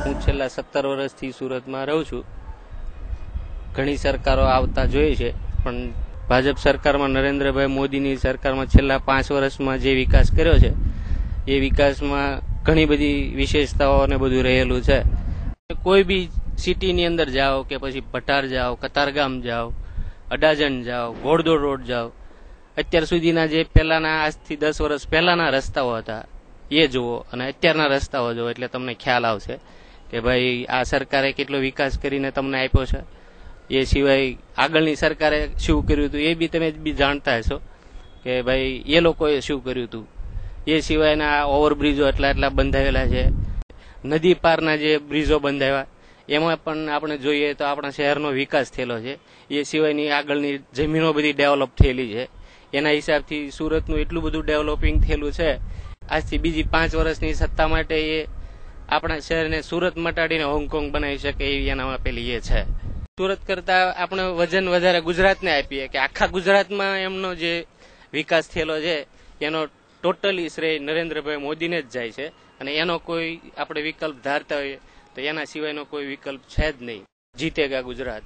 હું છેલ્લા 17 વર્ષથી સુરતમાં રહું છું. ઘણી સરકારો આવતા જોઈ છે, પણ ભાજપ સરકારમાં નરેન્દ્રભાઈ મોદીની સરકારમાં છેલ્લા 5 વર્ષમાં જે વિકાસ કર્યો છે એ વિકાસમાં ઘણી બધી વિશેષતાઓ અને બધું રહેલું છે. કોઈ બી સિટીની અંદર જાઓ કે પછી ભટાર જાઓ, કતારગામ જાઓ, અડાજણ જાઓ, ઘોડદોડ રોડ જાઓ, અત્યાર સુધીના જે પહેલાના આજથી 10 વર્ષ પહેલાના રસ્તાઓ હતા એ જુઓ અને અત્યારના રસ્તાઓ જુઓ એટલે તમને ખ્યાલ આવશે કે ભાઈ આ સરકારે કેટલો વિકાસ કરીને તમને આપ્યો છે. એ સિવાય આગળની સરકારે શું કર્યું હતું એ બી તમે બી જાણતા હશો કે ભાઈ એ લોકોએ શું કર્યું હતું. એ સિવાયના ઓવરબ્રિજો એટલા બંધાવેલા છે. નદી પારના જે બ્રિજો બંધાવ્યા એમાં પણ આપણે જોઈએ તો આપણા શહેરનો વિકાસ થયેલો છે. એ સિવાયની આગળની જમીનો બધી ડેવલપ થયેલી છે. એના હિસાબથી સુરતનું એટલું બધું ડેવલપિંગ થયેલું છે. આજથી બીજી 5 વર્ષની સત્તા માટે એ આપણા શહેરને સુરત મટાડીને હોંગકોંગ બનાવી શકે એવી એનામાં પેલી એ છે. સુરત કરતા આપણે વજન વધારે ગુજરાતને આપીએ કે આખા ગુજરાતમાં એમનો જે વિકાસ થયેલો છે એનો ટોટલી શ્રેય નરેન્દ્રભાઈ મોદીને જ જાય છે અને એનો કોઈ આપણે વિકલ્પ ધારતા હોઈએ તો એના સિવાયનો કોઈ વિકલ્પ છે જ નહીં. જીતેગા ગુજરાત.